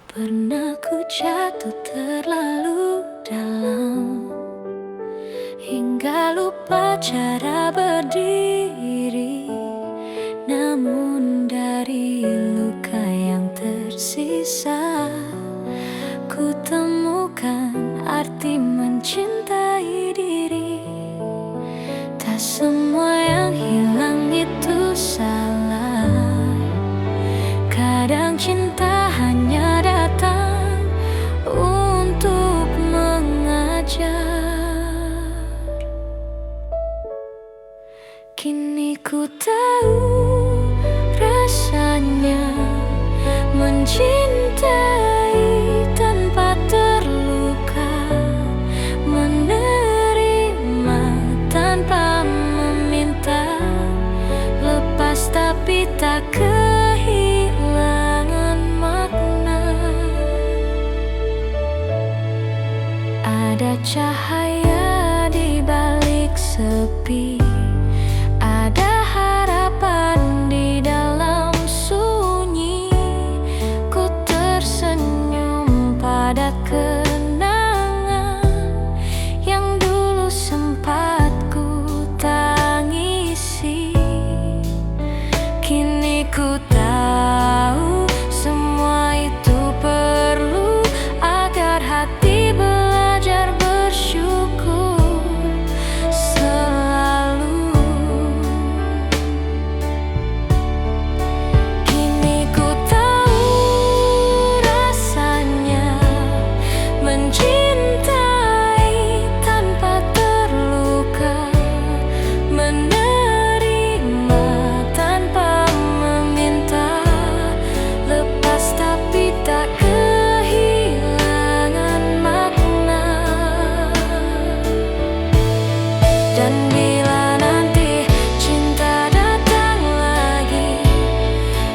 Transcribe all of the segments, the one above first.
Pernah ku jatuh terlalu dalam hingga lupa cara berdiri. Namun dari luka yang tersisa, ku temukan arti mencintai diri. Tak semua yang hilang itu salah. Kadang cinta hanya datang untuk mengajar. Kini ku tahu rasanya mencintai tanpa terluka, menerima tanpa meminta, lepas tapi tak kehilangan makna. Ada cahaya di balik sepi, ada harapan di dalam sunyi. Ku tersenyum pada kenangan yang dulu sempat ku tangisi. Kini ku tahu semua itu perlu agar hati belajar bersyukur selalu. Kini ku tahu rasanya mencintai tanpa terluka, menerima tanpa meminta, lepas tapi tak kehilangan makna. Dan bila nanti cinta datang lagi,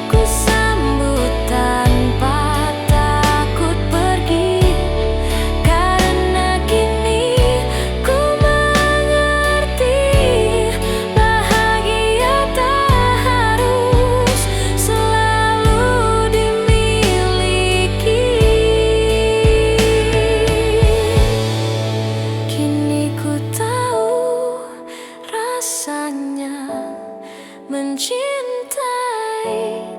ku sambut tanpa takut pergi. Karena kini ku mengerti, bahagia tak harus selalu dimiliki. Kini ku tahu rasanya mencintai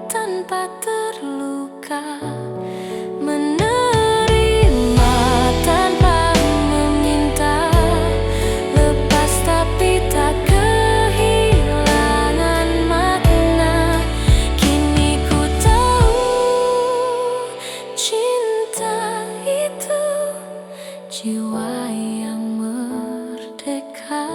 tanpa terluka, menerima tanpa meminta, lepas tapi tak kehilangan makna. Kini ku tahu cinta itu jiwa yang merdeka.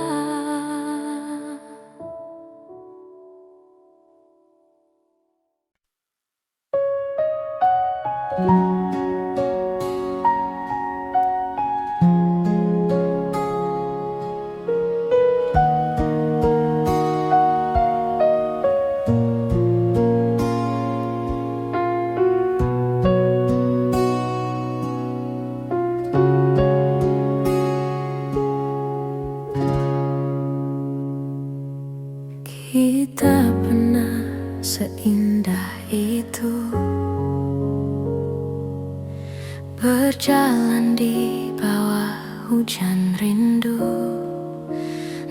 Kita pernah seindah itu berjalan di bawah hujan rindu.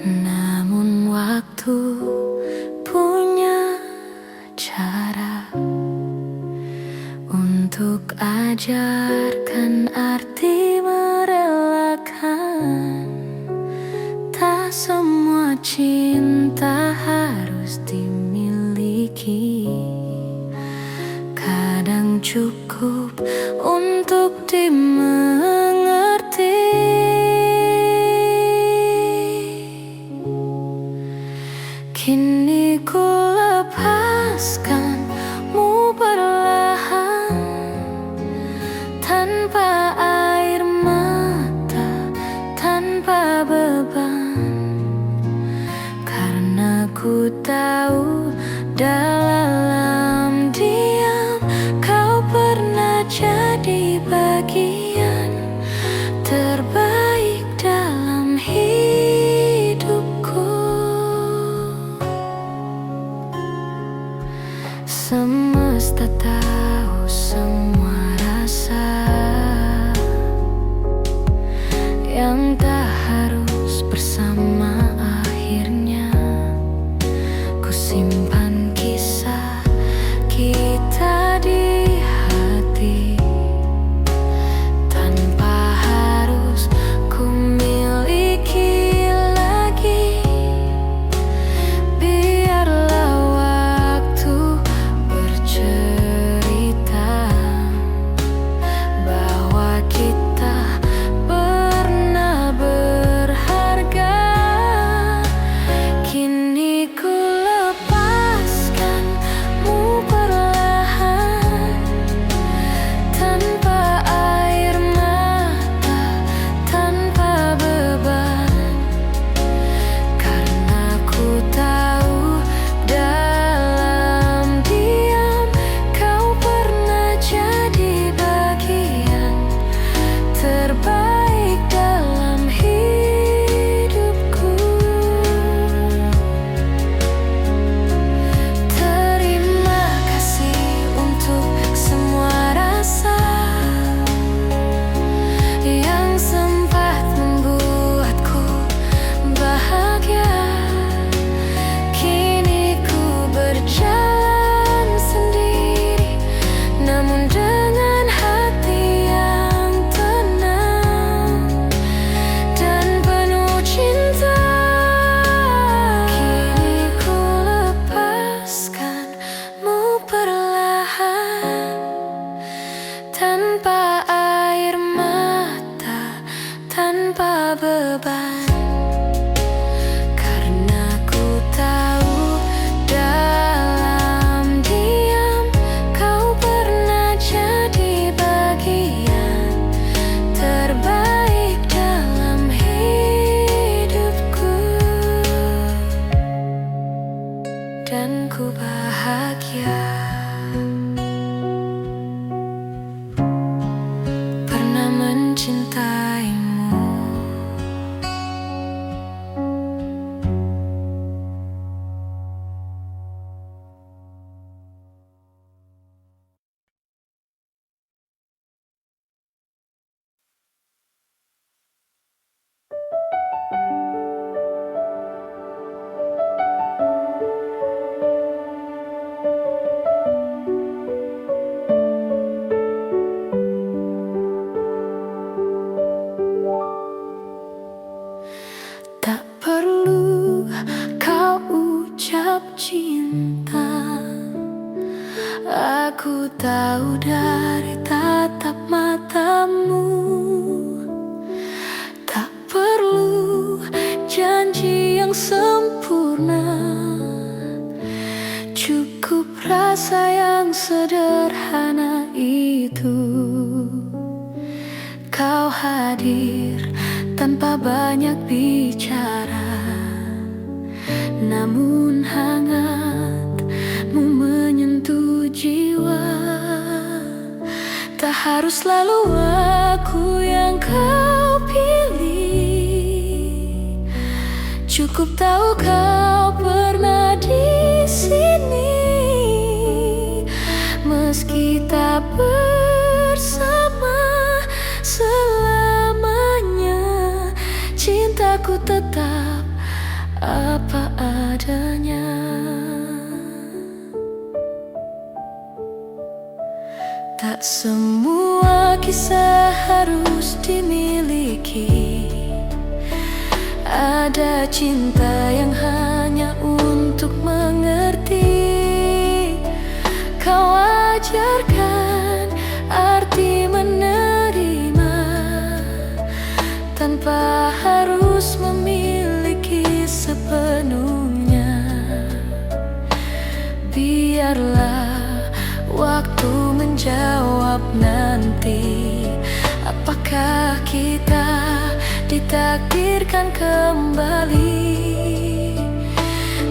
Namun waktu punya cara untuk ajarkan arti merelakan. Tak semua cinta harus dimiliki, kadang cukup untuk dimengerti. Kini ku lepaskanmu perlahan, tanpa air mata, tanpa beban. Karena ku tahu dalam diam kau pernah jadi bagian terbaik dalam hidupku. Semesta tahu semua rasa Aku tahu dari tatap matamu, tak perlu janji yang sempurna, cukup rasa yang sederhana itu. Kau hadir tanpa banyak bicara, namun hangatmu menyentuh jiwa. Tak harus selalu aku yang kau pilih, cukup tahu kau pernah di sini. Meski tak bersama selamanya, cintaku tetap apa adanya. Tak semua kisah harus dimiliki. Ada cinta yang hanya untuk mengerti. Kau ajarkan arti menerima, tanpa harus memiliki sepenuhnya. Biarlah waktu menjawab nanti, apakah kita ditakdirkan kembali.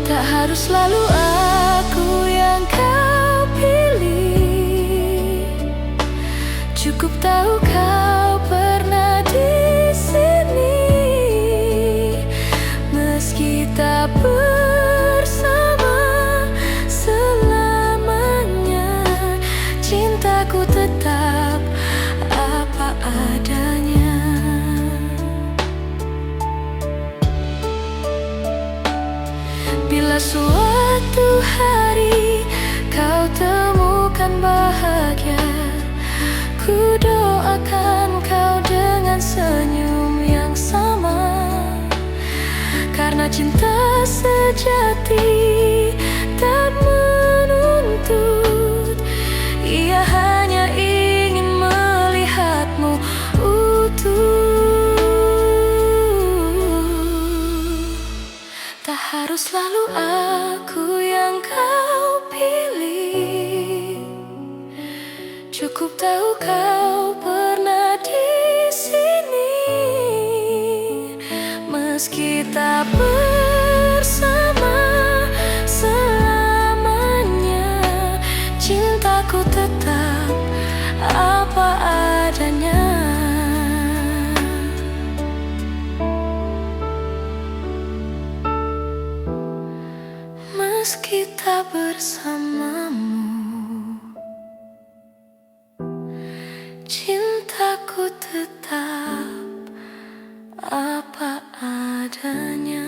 Tak harus selalu aku yang kau pilih, cukup tahu kau pernah di sini. Meski tak bersama selamanya, cintaku tetap apa adanya. Bila suatu hari kau temukan bahagia, ku doakan kau dengan senyum yang sama. Karena cinta sejati tak menuntut, ia hanya ingin melihatmu utuh. Tak harus selalu aku yang kau pilih, cukup tahu kau pernah di sini. Meski tak bersama selamanya, cintaku tetap apa adanya. Meski tak bersamamu, cintaku tetap apa adanya.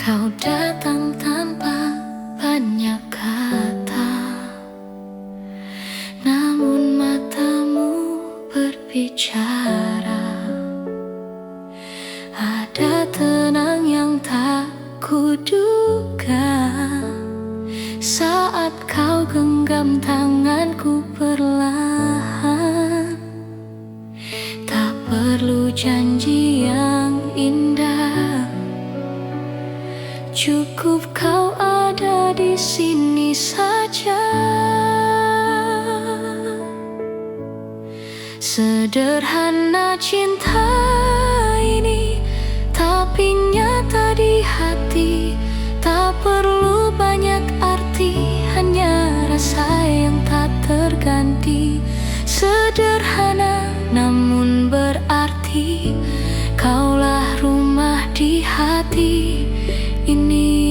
Kau datang tanpa banyak kata, namun matamu berbicara. Ada tenang yang tak kuduga saat kau genggam tanganku perlahan. Tak perlu janji yang indah, cukup kau ada di sini saja. Sederhana cinta ini, tapi nyata di hati. Tak perlu banyak arti, hanya rasa yang tak terganti. Sederhana namun berarti, kaulah rumah di hati ini.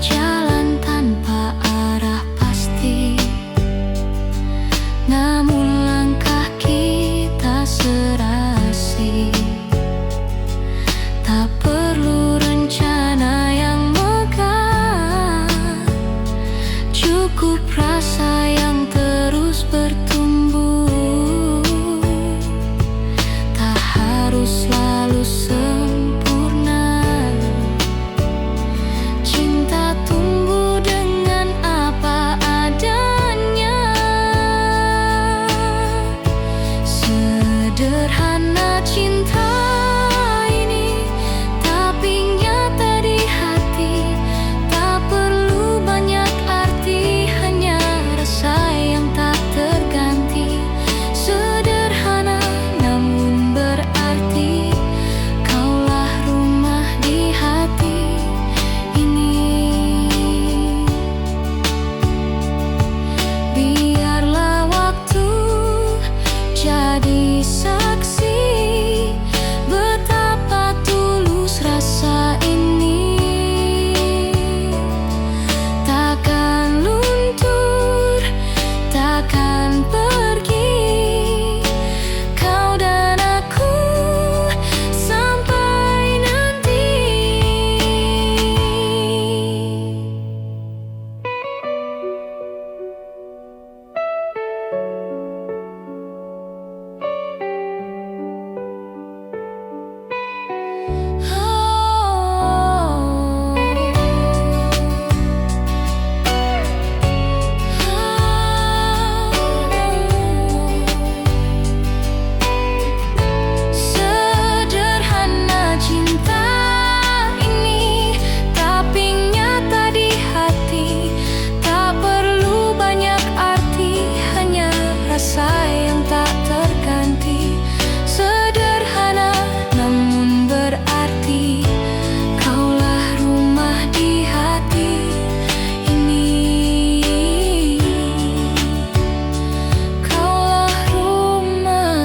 jalan tanpa arah pasti, namun langkah kita serasi. Tak perlu rencana yang megah, cukup rasa yang terus bertumbuh. Tak harus selalu sempurna, cinta tumbuh dengan apa adanya. Sederhana cinta ini, tapi nyata di hati. Tak perlu banyak arti, hanya rasa yang tak terganti. Sederhana namun berarti, kaulah rumah di hati ini. Biarlah waktu jadi saksi betapa tulus rasa ini. Takkan luntur, takkan pergi, kau dan aku sampai nanti. Sederhana cinta ini, tapi nyata di hati. Tak perlu banyak arti, hanya rasa yang tak terganti. Sederhana namun berarti, kaulah rumah di hati ini. Kaulah rumah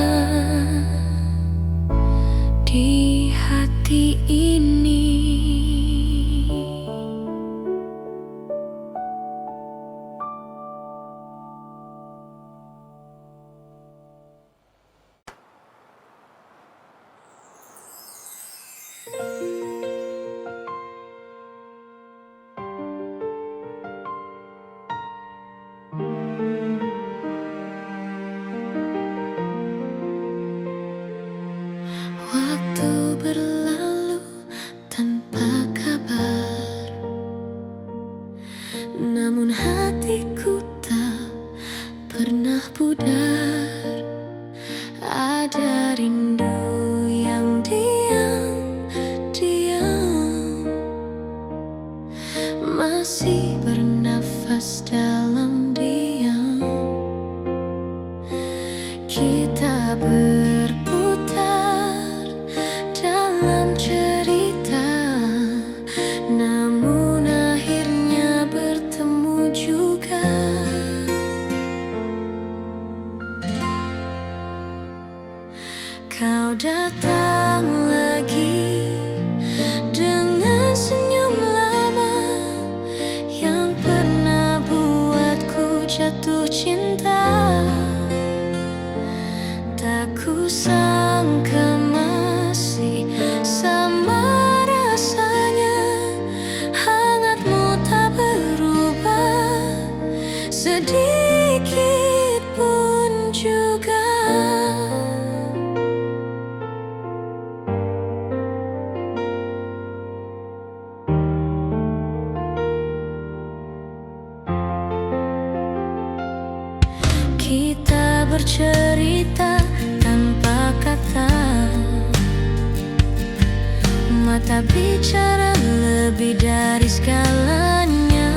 di hati ini. Waktu berlalu tanpa kabar, namun hatiku tak pernah pudar. Ada rindu yang diam-diam masih bernafas dalam diam. Kita berputar dalam cerita, namun akhirnya bertemu juga. Kau datang lagi dengan senyum lama yang pernah buatku jatuh cinta. Tak kusangka masih sama rasanya, hangatmu tak berubah sedikit pun juga. Kita bercerita tanpa kata, mata bicara lebih dari segalanya.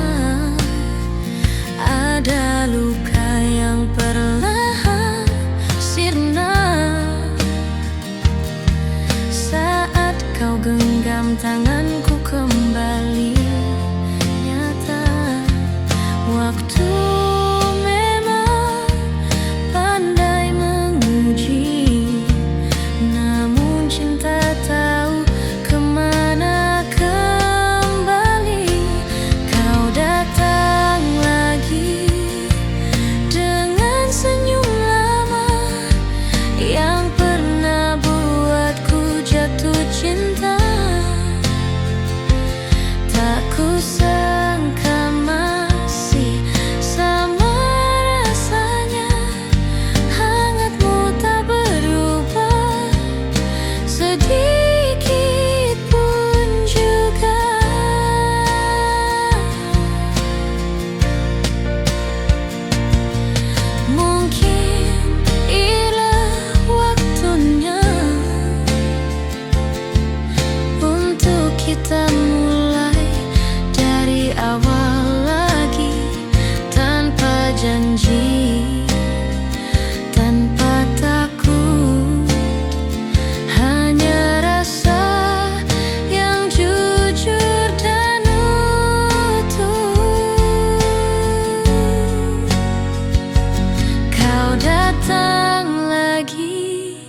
Ada luka yang perlahan sirna saat kau genggam tanganku kembali. Nyata waktu cinta tahu kemana kembali. kita mulai dari awal lagi, tanpa janji, tanpa takut, hanya rasa yang jujur dan utuh. Kau datang lagi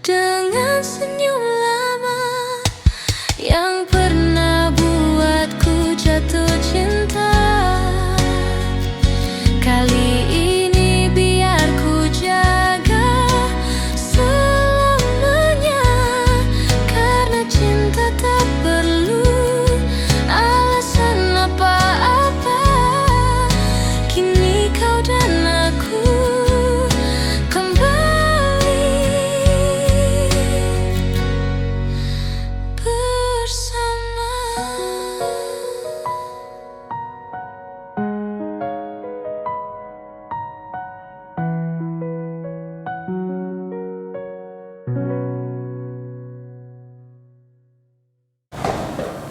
dengan senyum lama yang pernah buatku jatuh cinta. Kali ini biar ku jaga selamanya, karena cinta tak perlu alasan apa-apa. Kini kau dan aku kembali bersama.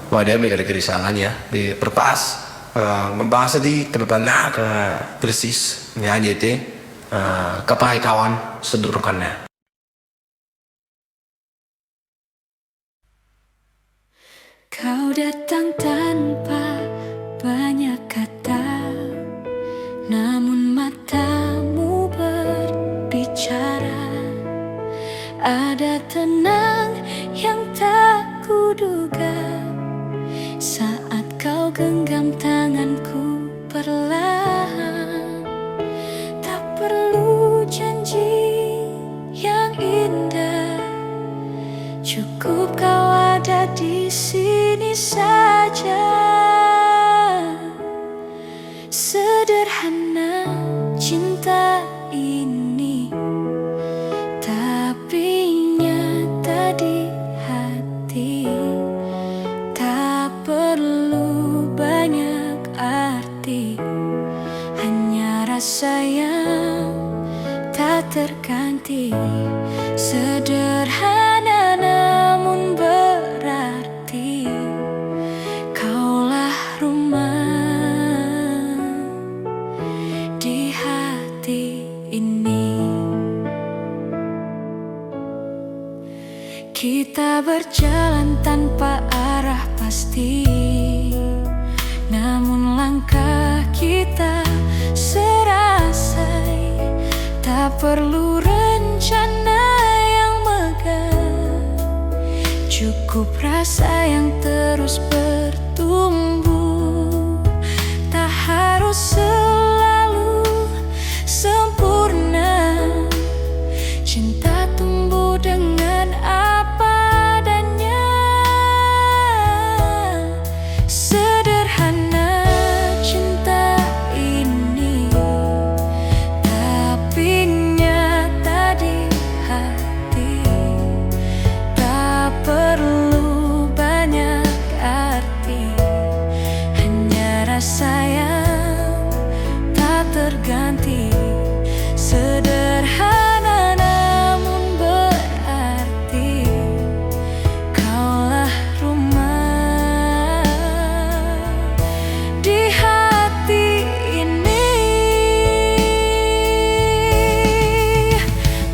Wah, dia ada kerisangan ya di perpas membahas di kedepannya ke persis nyanyi itu kepai kawan sedurungannya. Kau datang tanpa banyak kata, namun matamu berbicara. Ada tenang yang tak kuduga saat kau genggam tanganku perlahan. Tak perlu janji yang indah, cukup kau ada di sini saja. Sederhana cinta ini, tapi nyata di hati. Tak perlu banyak arti, hanya rasa yang tak terganti. Sederhana namun berarti, kaulah rumah di hati ini. Kita berjalan tanpa arah pasti, namun langkah kita serasai. Tak perlu rencana yang megah, cukup rasa yang terus bertumbuh. Tak harus selalu sempurna, cinta tumbuh dengan apa adanya. Sederhana cinta ini, tapi nyata di hati. Tak perlu banyak arti, hanya rasa yang tak terganti. Sederhana namun berarti, kaulah rumah di hati ini.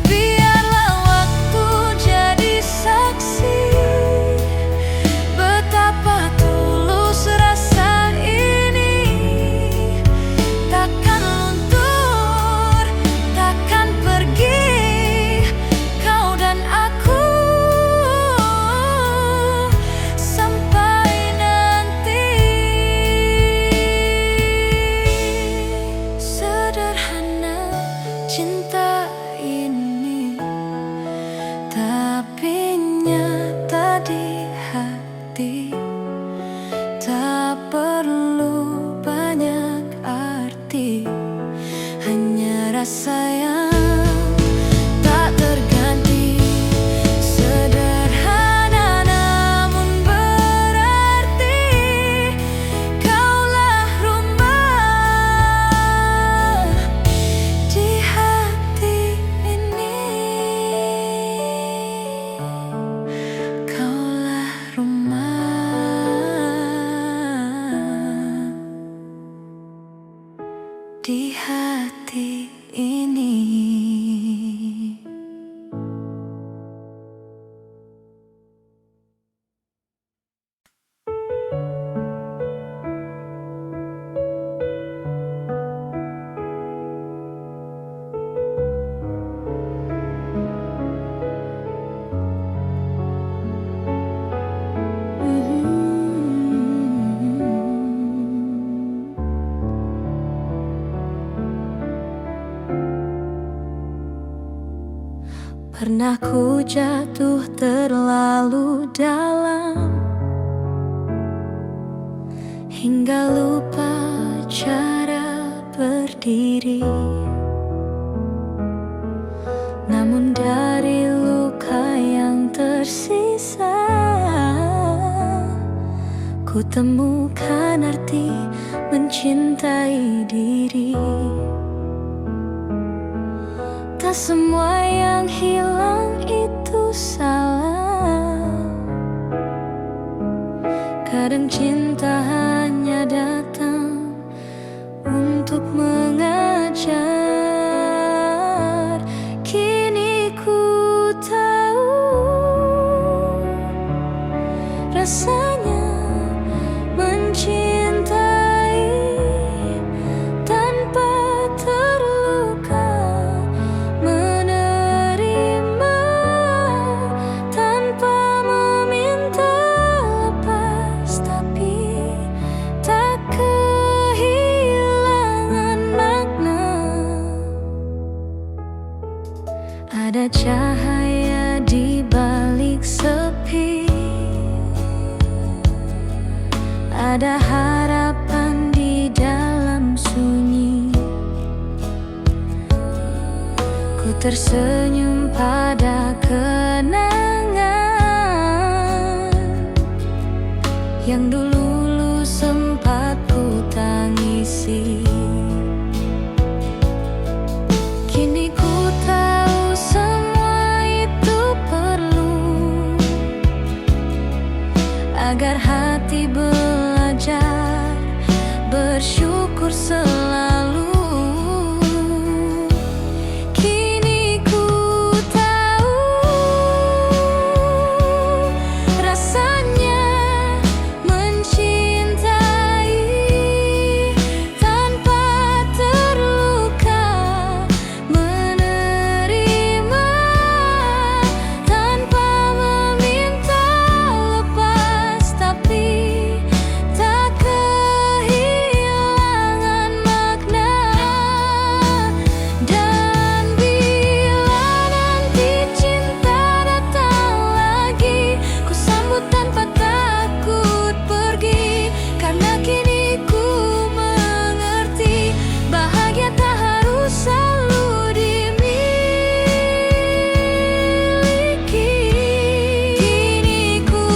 Biarlah waktu jadi saksi betapa tulus rasa ini. Takkan luntur, takkan pergi, kau dan aku sampai nanti. Sederhana cinta ini, tapi nyata di hati. Tak perlu banyak arti, hanya rasa yang tak terganti. Sederhana namun berarti, kaulah rumah di hati ini. Kaulah rumah Pernah ku jatuh terlalu dalam hingga lupa cara berdiri. Namun dari luka yang tersisa, ku temukan arti mencintai diri. Tak semua yang hilang itu salah. Kadang cinta hanya datang untuk mengajar. Kini ku tahu rasanya mencintai tanpa terluka, menerima tanpa meminta lepas, tapi tak kehilangan makna. Ada cahaya di balik sepi, ada harapan di dalam sunyi. Ku tersenyum pada kenangan yang dulu sempat ku tangisi. Kini ku tahu semua itu perlu agar hati belajar bersyukur selalu. Kini ku tahu rasanya mencintai tanpa terluka, menerima tanpa meminta lepas, tapi tak kehilangan makna. Dan bila nanti cinta datang lagi, ku sambut tanpa takut pergi. Karena kini ku mengerti, bahagia tak harus selalu dimiliki. Kini ku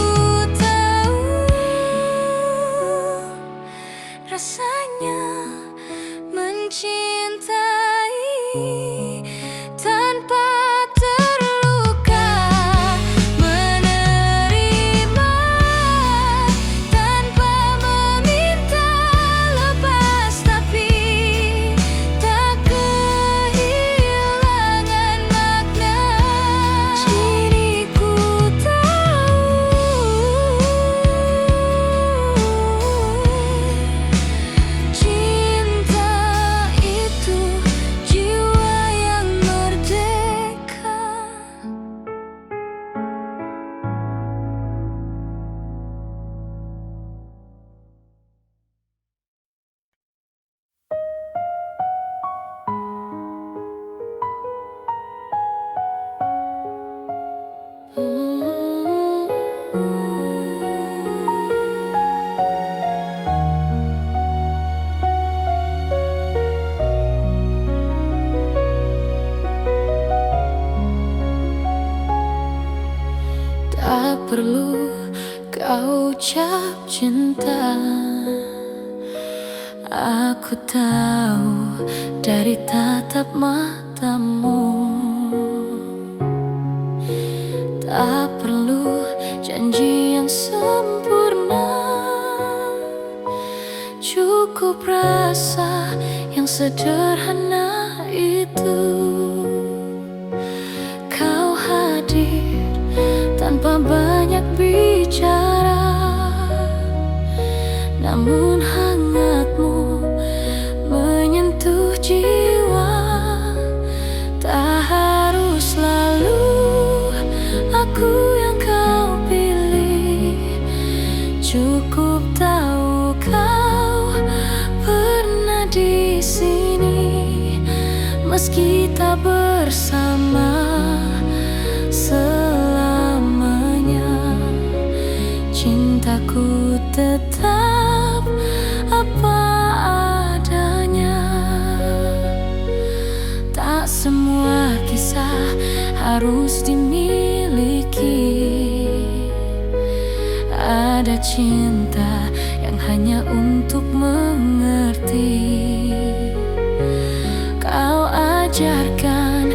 tahu rasanya mencintai tanpa terluka, menerima tanpa meminta lepas, tapi tak kehilangan makna. Kini ku tahu cinta itu jiwa yang merdeka. Tak perlu kau ucap cinta, aku tahu dari tatap matamu. Tak perlu janji yang sempurna, cukup rasa yang sederhana itu. Kau hadir tanpa banyak bicara, namun hangatmu menyentuh jiwa. Tak harus selalu aku yang kau pilih, cukup tahu kau pernah di sini. Meski tak bersama, cintaku tetap apa adanya. Tak semua kisah harus dimiliki. Ada cinta yang hanya untuk mengerti. Kau ajarkan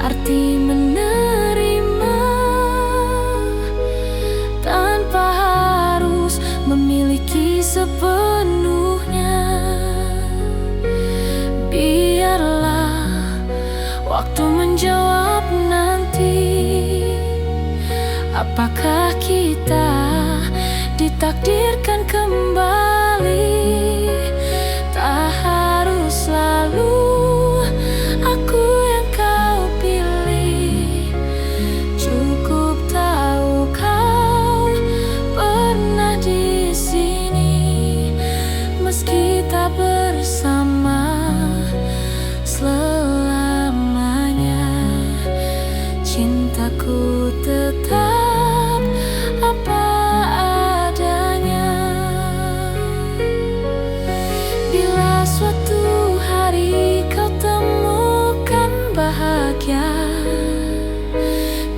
arti menerima tanpa harus memiliki sepenuhnya. Biarlah waktu menjawab nanti, apakah kita ditakdirkan kembali. Tak harus selalu aku yang kau pilih. Cukup tahu kau pernah di sini, meski tak bersama selamanya. Cintaku tetap apa adanya. Bila suatu hari kau temukan bahagia,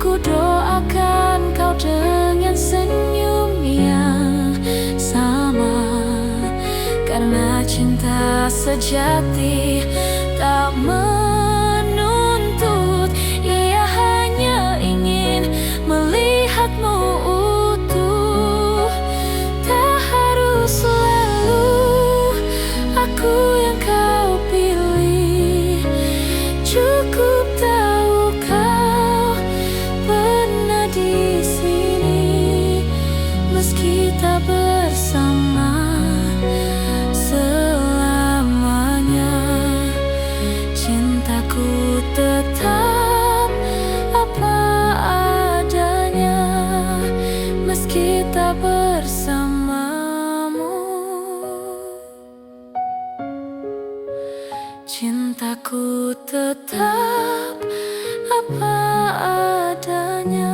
ku doakan kau dengan senyum yang sama. Karena cinta sejati tak menuntut, ia hanya ingin melihatmu utuh. Tak harus selalu aku yang kau pilih. Cukup tahu kau pernah di sini, meski tak bersama selamanya. Cintaku tetap apa adanya, meski tak bersamamu. Cintaku tetap apa adanya.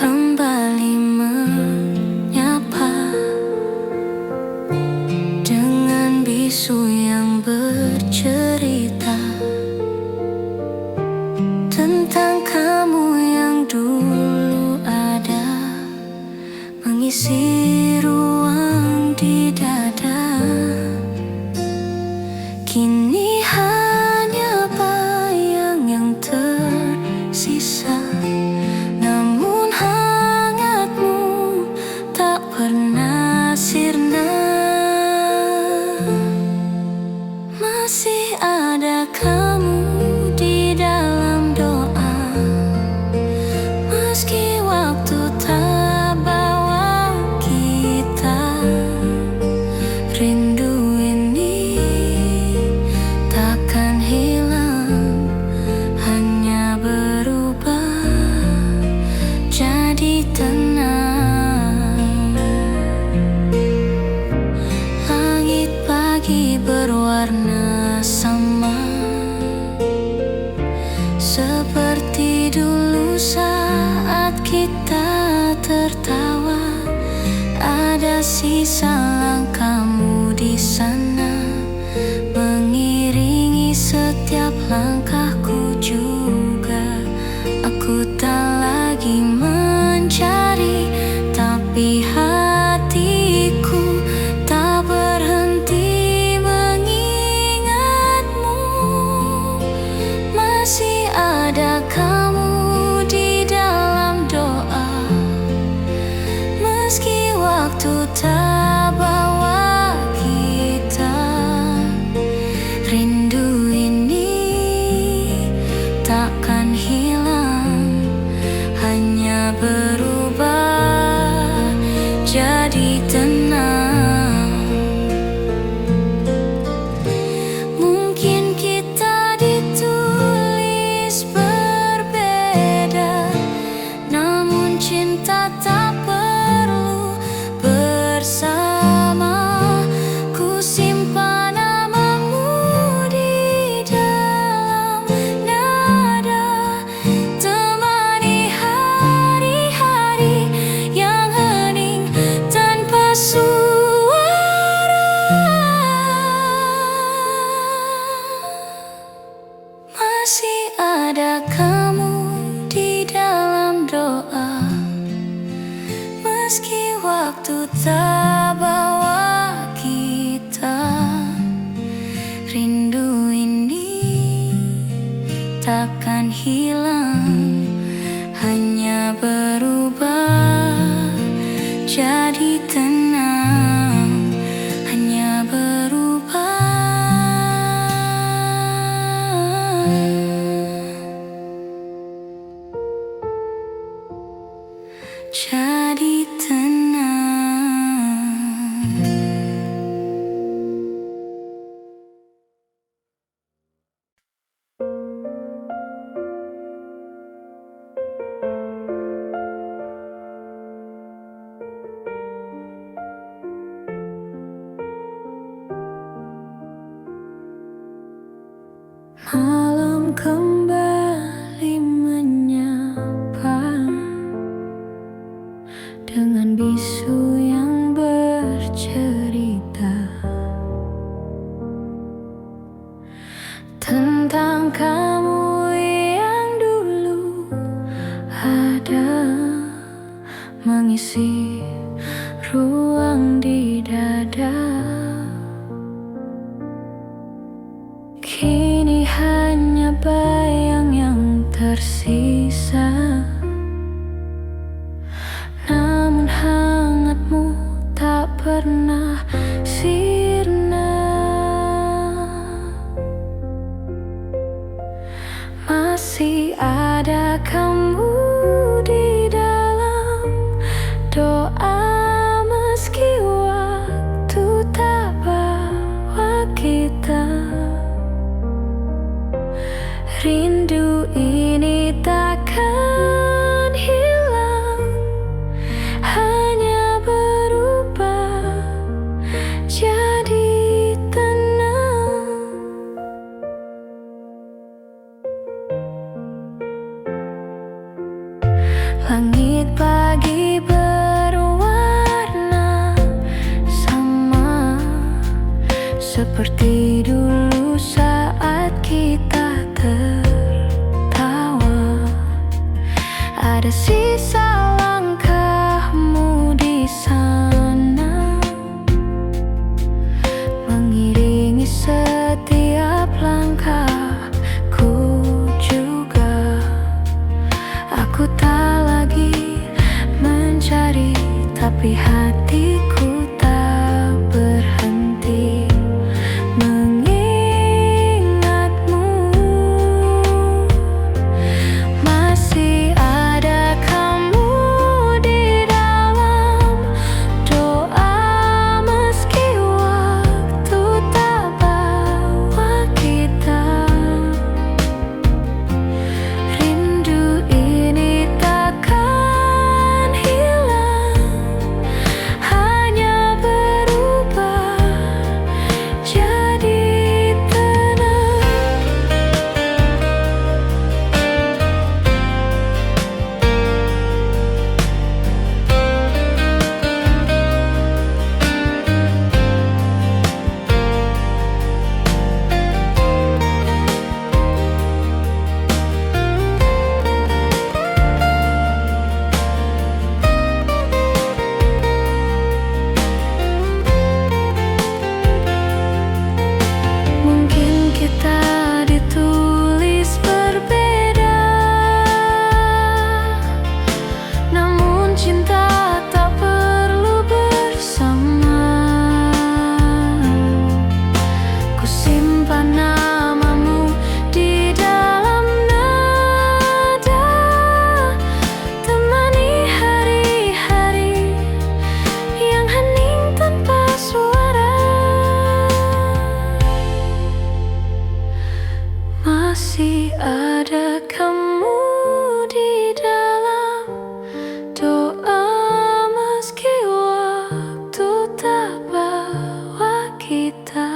Kembali menyapa dengan bisu yang bercerita tentang kamu yang dulu ada, mengisi ruang di dada. Kini hanya bayang yang tersisa, namun hangatmu tak pernah sirna. Masih ada kamu di dalam doa, meski waktu tak bawa kita. Rindu ini takkan hilang, hanya berubah jadi tenang. Langit pagi berwarna sama, seperti dulu saat kita tertawa. Ada sisa langkahmu di sana, mengiringi setiap langkahku juga. Aku tak lagi mencari, tapi hatiku tak berhenti mengingatmu. Masih ada kamu di dalam doa, meski waktu tak bawa kita. Rindu ini ada kamu di dalam doa, meski waktu tak bawa kita. Rindu ini takkan hilang, hanya berubah jadi tenang, hanya berubah jadi tenang. Malam kembali menyapa dengan bisu yang bercerita tentang kamu yang dulu ada, mengisi ruang di dada. Kini hanya bayang yang tersisa, namun hangatmu tak pernah sirna. Masih ada kamu di dalam doa, meski waktu tak bawa kita. Rindu ini takkan hilang, hanya berubah jadi tenang. Langit pagi berwarna sama, seperti dulu saat kita tertawa. Ada sisa langkahmu di sana, mengiringi setiap langkahku juga. Aku tak lagi mencari, tapi hatiku tak berhenti mengingatmu. Masih ada kamu di dalam doa, meski waktu tak bawa kita. Rindu ini takkan hilang, hanya berubah jadi tenang. Mungkin kita ditulis berbeda, namun cinta tak perlu bersama. Ku simpan namamu di dalam nada, temani hari-hari yang hening tanpa suara. Masih ada kamu di dalam doa, meski waktu tak bawa kita.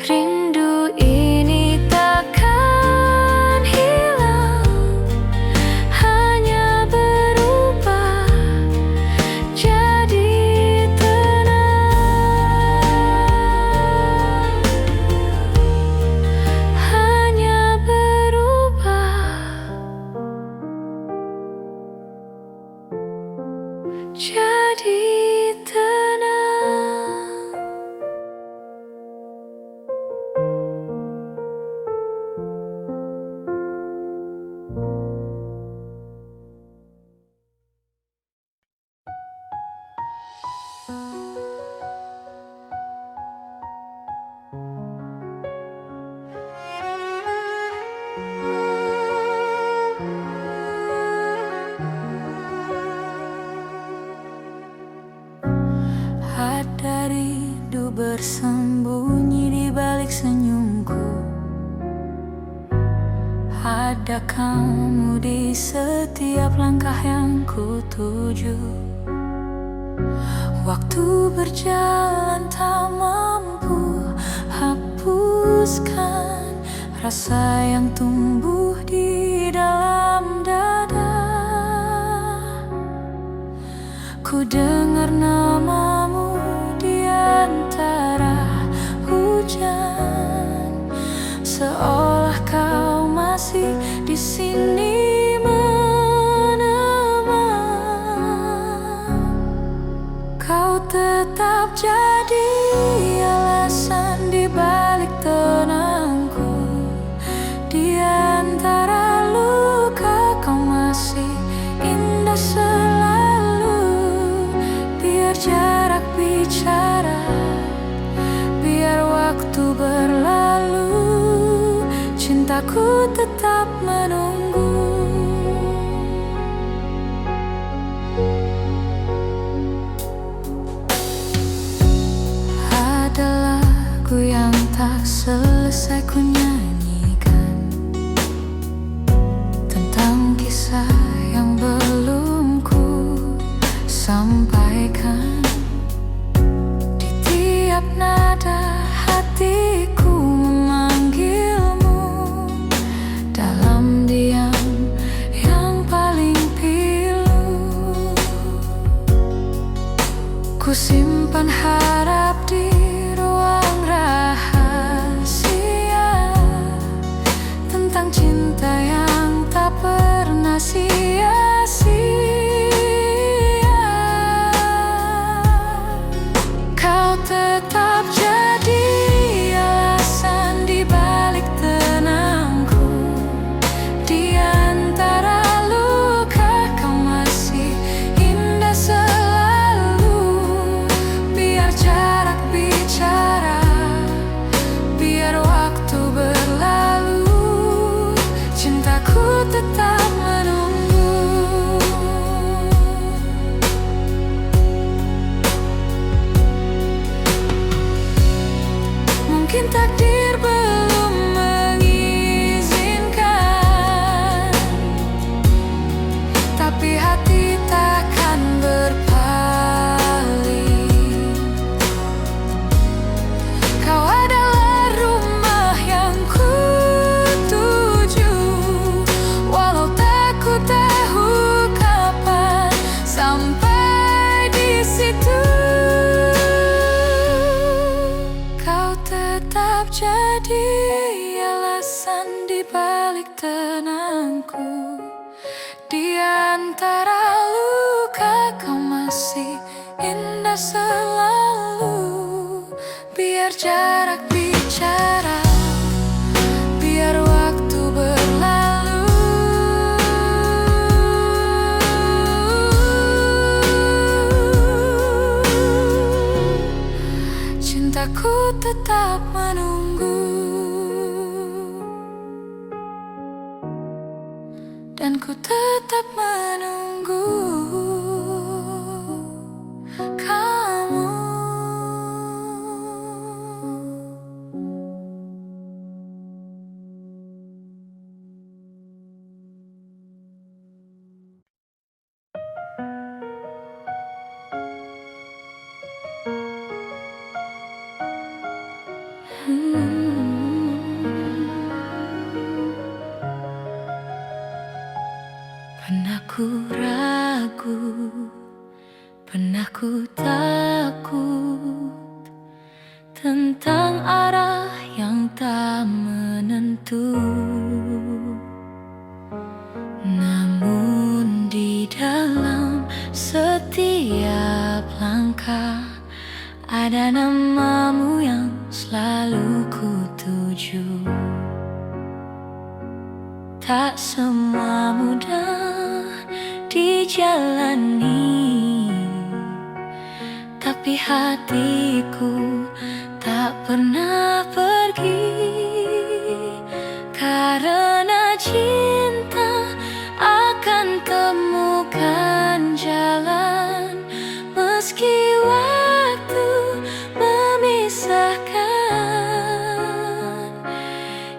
Rindu ini takkan hilang, hanya berubah jadi tenang. ada kamu di setiap langkah yang ku tuju. Waktu berjalan tak mampu hapuskan rasa yang tumbuh di dalam dada. Ku dengar namamu di antara hujan, seolah kau masih di sini menemani. Kau tetap jadi alasan di balik tenangku. Di antara luka kau masih indah selalu. Biar jarak bicara, biar waktu berlalu, cintaku tetap menunggu. Ada lagu yang tak selesai ku nyanyikan, tentang kisah yang belum ku sampaikan. Di tiap nada hatiku memanggilmu, dalam diam yang paling pilu. Ku simpan harap di ruang rahasia, tentang cinta yang tak pernah sia-sia. Kau tetap jadi alasan di balik tenangku. Di antara luka kau masih indah selalu. Biar jarak bicara, biar waktu berlalu, cintaku tetap menunggu. Mungkin takdir belum mengizinkan, tapi hati takkan berpaling. Kau adalah rumah yang ku tuju, walau tak ku tahu kapan sampai di situ. Kau tetap jadi alasan di balik tenangku. Di antara luka kau masih indah selalu. Biar jarak bicara, biar waktu berlalu, cintaku tetap menunggu. Dan ku tetap menunggu kamu. Pernah ku ragu, pernah ku takut tentang arah yang tak menentu. Namun di dalam setiap langkah ada namamu yang selalu ku tuju. Tak semua mudah dijalani, tapi hatiku tak pernah pergi. Karena cinta akan temukan jalan, meski waktu memisahkan.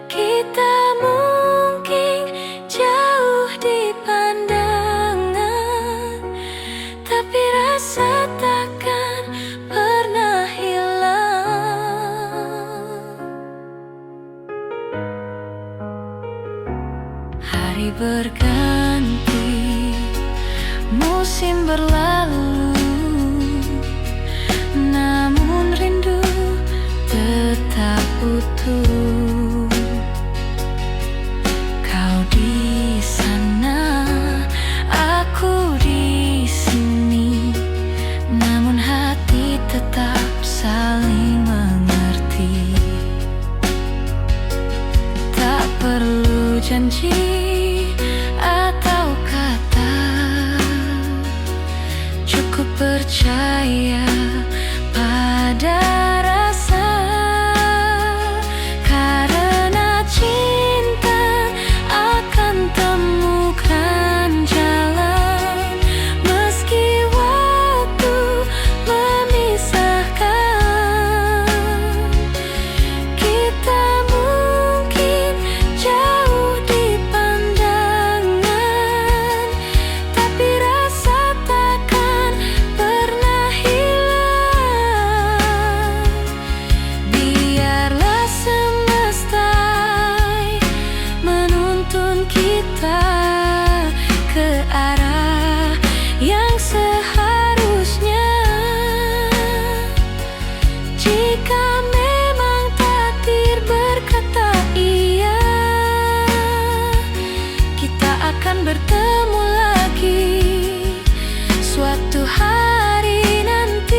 Kita mungkin berganti, musim berlalu, namun rindu tetap utuh. Kau di sana, aku di sini, namun hati tetap saling mengerti. Tak perlu janji atau kata, cukup percaya pada rasa. Karena cinta akan temukan jalan, meski waktu memisahkan. Kita mungkin jauh di pandangan, tapi rasa takkan pernah hilang. Biarlah semesta menuntun kita ke arah yang seharusnya. Jika memang takdir berkata iya, kita akan bertemu lagi suatu hari nanti.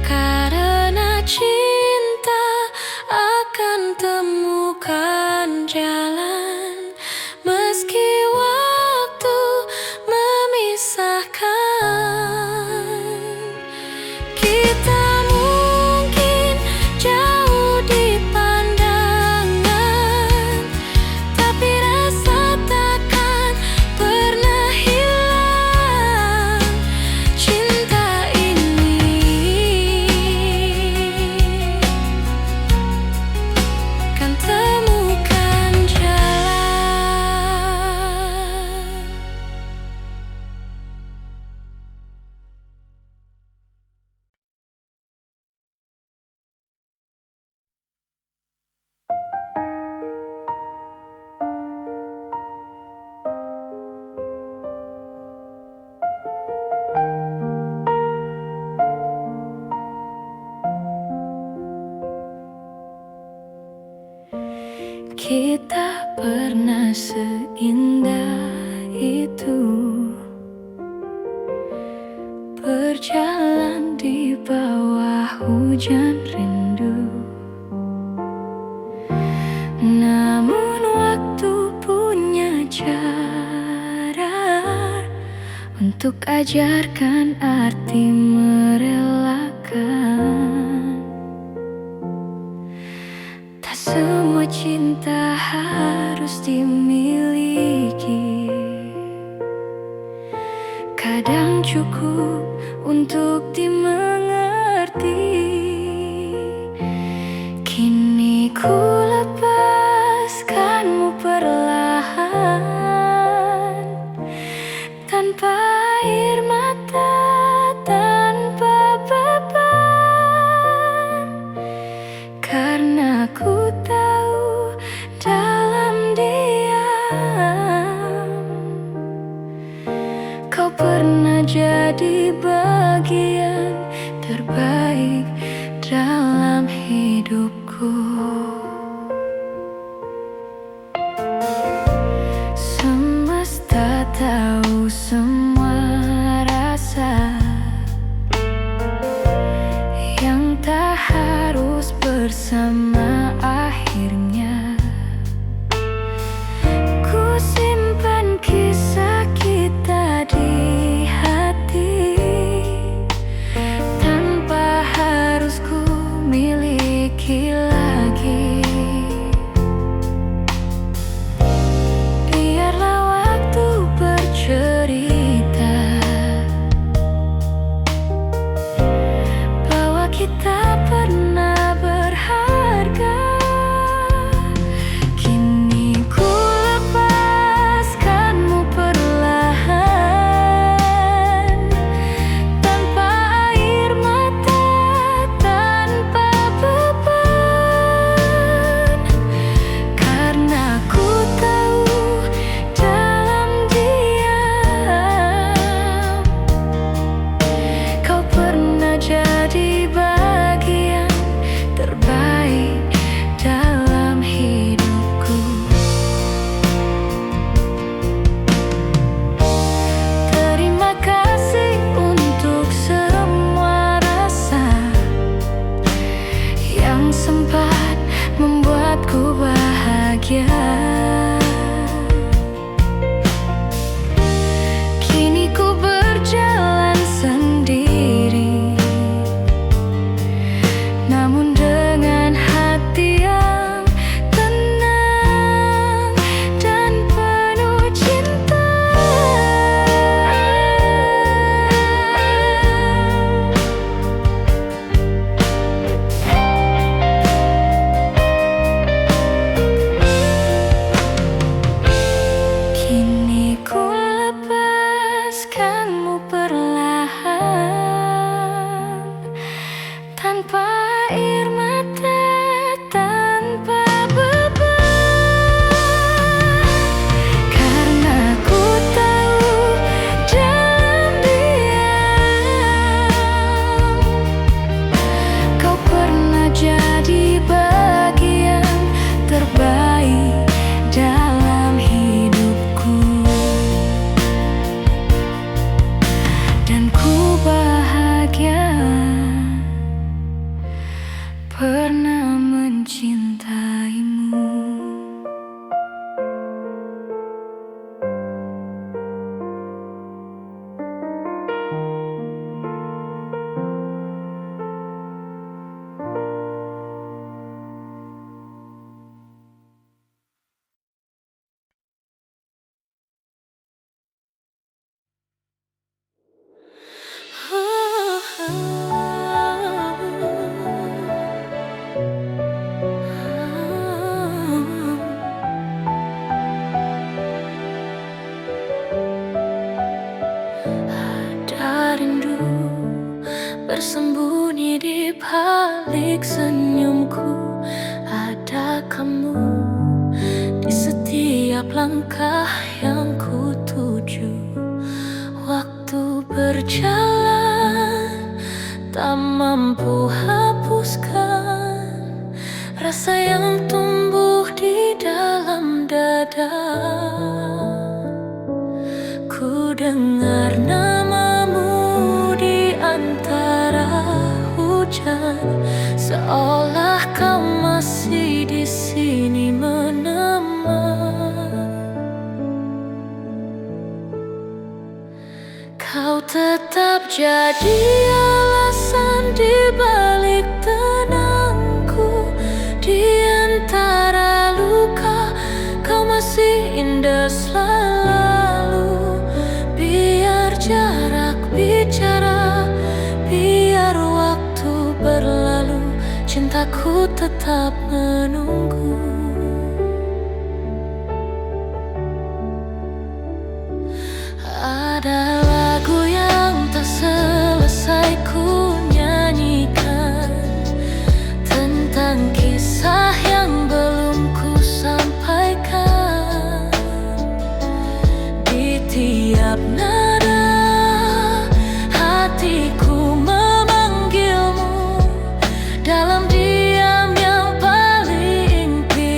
Karena cinta akan temukan jalan, meski waktu memisahkan. Kita mungkin jauh di pandangan, tapi rasa takkan pernah hilang. Cinta ini kan temukan jalan. Kita pernah seindah itu, berjalan di bawah hujan rindu. Namun waktu punya cara untuk ajarkan arti merelakan. Tak semua cinta harus dimiliki, kadang cukup untuk dimengerti. Kini ku lepaskanmu perlahan, tanpa air mata, tanpa beban. Karena ku tahu dalam diam, kau pernah jadi bagian terbaik dalam hidupku. Semesta tahu semua rasa yang tak harus bersama akhirnya. Ku simpan kisah kita di hati, tanpa harus ku miliki lagi. tanpa air mata, tanpa beban. Karena ku tahu dalam diam kau pernah jadi bagian terbaik dalam hidupku. Dan ku bahagia pernah mencintaimu. Ada rindu bersembunyi di balik senyumku. Ada kamu di setiap langkah yang ku tuju. Waktu berjalan tak mampu hapuskan rasa yang tumbuh di dalam dada. Ku dengar namamu di antara hujan, seolah kau masih di sini menemani. Kau tetap jadi alasan di balik tenangku. Di antara luka, kau masih indah selalu. Biar jarak bicara, biar waktu berlalu, cintaku tetap menunggu. Ada lagu yang tak selesai ku nyanyikan, tentang kisah yang belum ku sampaikan. Di tiap nada hatiku memanggilmu, dalam diam yang paling impian.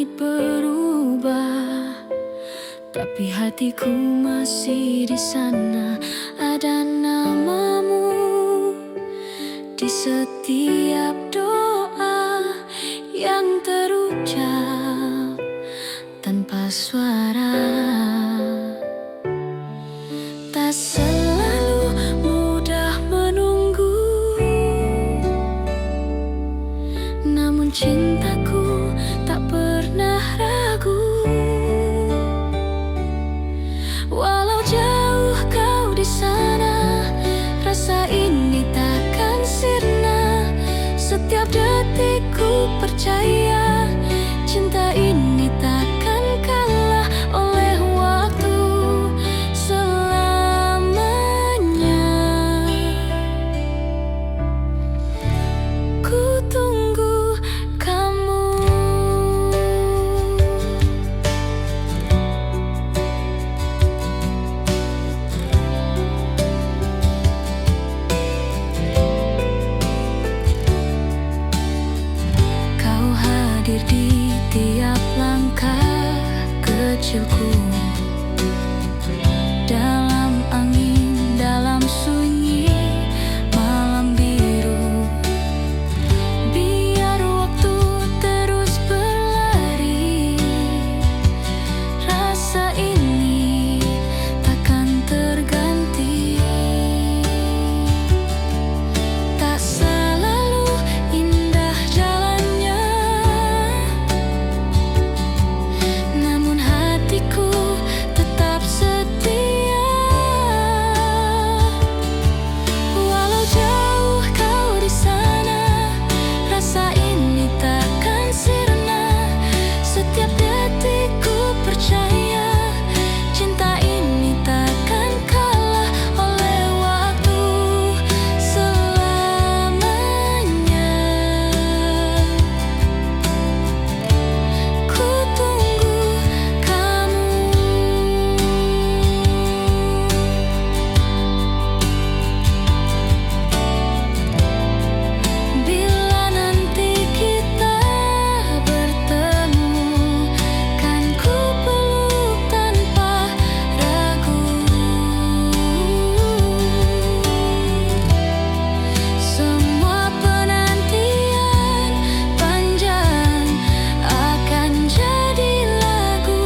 langit berubah, tapi hatiku masih di sana. Ada namamu di setiap doa yang terucap tanpa suara. Tak selalu mudah menunggu, namun cintaku tak pernah ragu. Walau jauh kau di sana, rasa ini takkan sirna. Setiap detikku percaya, cinta ini takkan kalah oleh waktu selamanya. Ku tunggu kamu. Kau hadir di tiap langkah kecilku, dalam angin, dalam sunyi malam biru. Biar waktu terus berlari, rasa ini takkan terganti. Tak selalu indah jalannya, namun hatiku tetap setia. Walau jauh kau di sana, rasa ini takkan sirna. Setiap detikku percaya, cinta ini takkan kalah oleh waktu selamanya. Ku tunggu kamu. Bila nanti kita bertemu, kan ku peluk tanpa ragu. Semua penantian panjang akan jadi lagu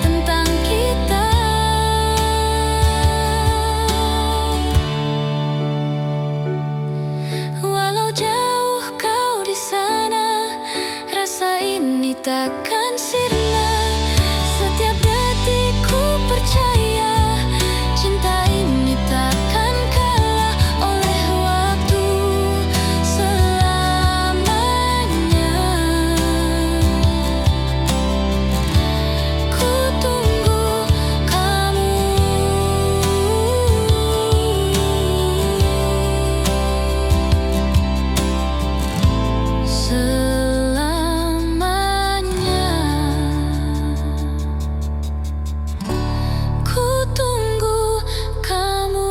tentang kita. Walau jauh kau di sana, rasa ini takkan sirna. Setiap detikku percaya, cinta ini takkan kalah oleh waktu selamanya. Ku tunggu kamu. Selamanya. Ku tunggu kamu.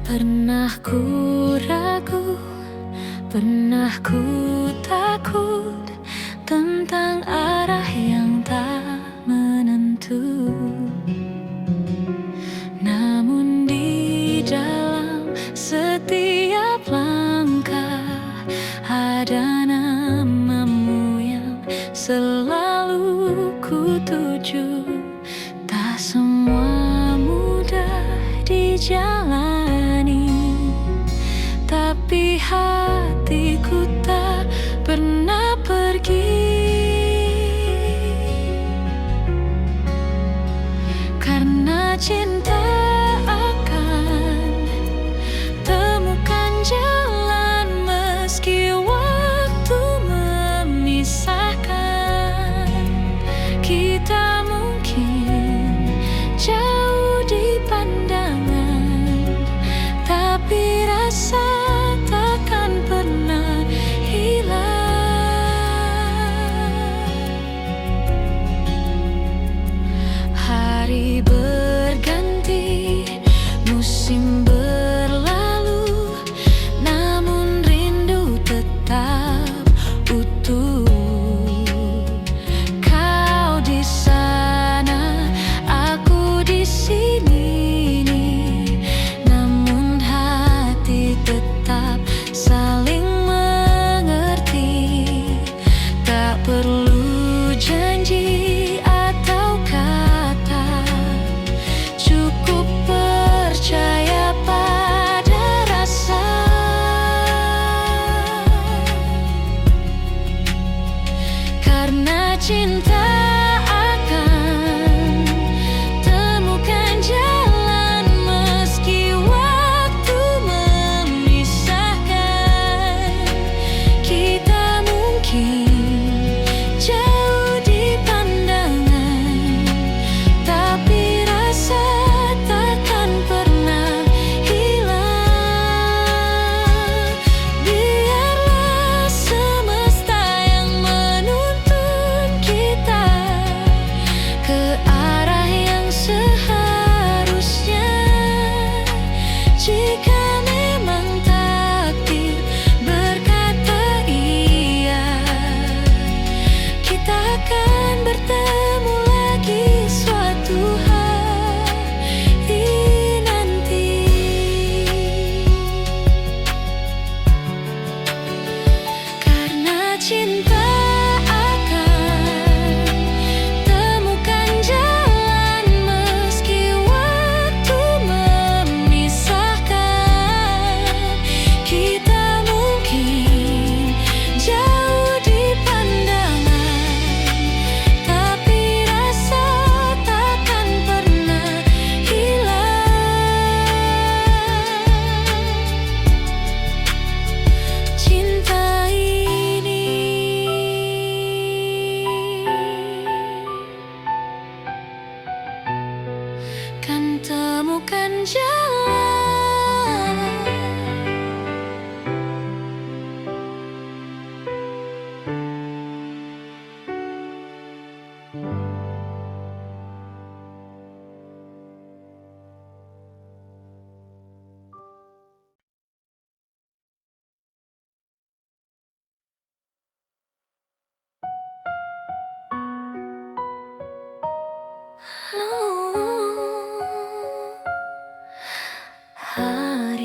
Pernah ku ragu, pernah ku takut tentang arah yang tak menentu. Namun di dalam setiap langkah ada namamu yang selalu ku tuju. Tak semua mudah dijalani, tapi hatiku tak pernah pergi.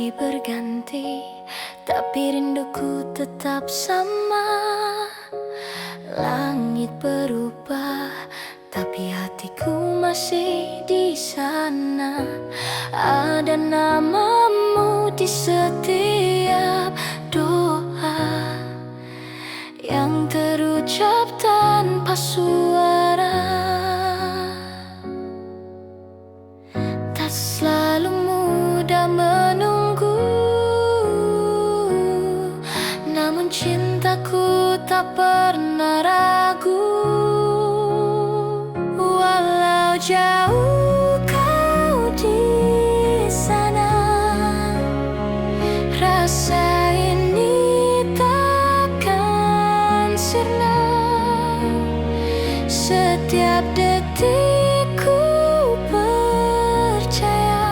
Hari berganti, tapi rinduku tetap sama. Langit berubah, tapi hatiku masih di sana. Ada namamu di setiap doa yang terucap tanpa suara. Tak selalu mudah menunggu, namun cintaku tak pernah ragu. Walau jauh kau di sana, rasa ini takkan sirna. Setiap detikku percaya,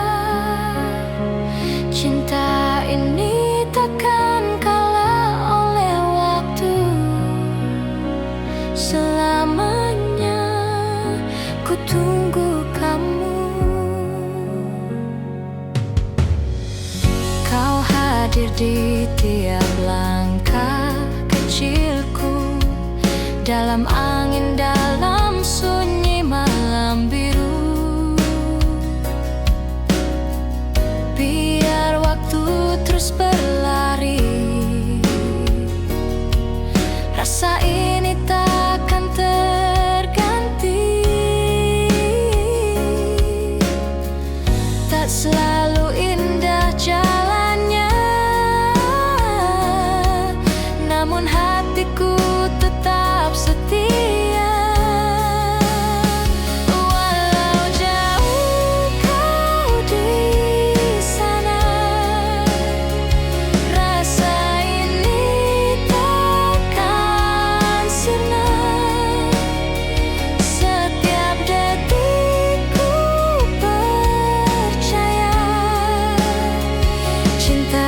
cinta ini takkan kalah oleh waktu. Selamanya ku tunggu kamu. Kau hadir di tiap langkah kecilku, dalam angin, dalam sunyi malam biru. Biar waktu terus berlari, rasa ini takkan terganti. Tak selalu indah jalannya, namun hatiku tetap setia. Walau jauh kau di sana, rasa ini takkan sirna. Setiap detikku percaya, cinta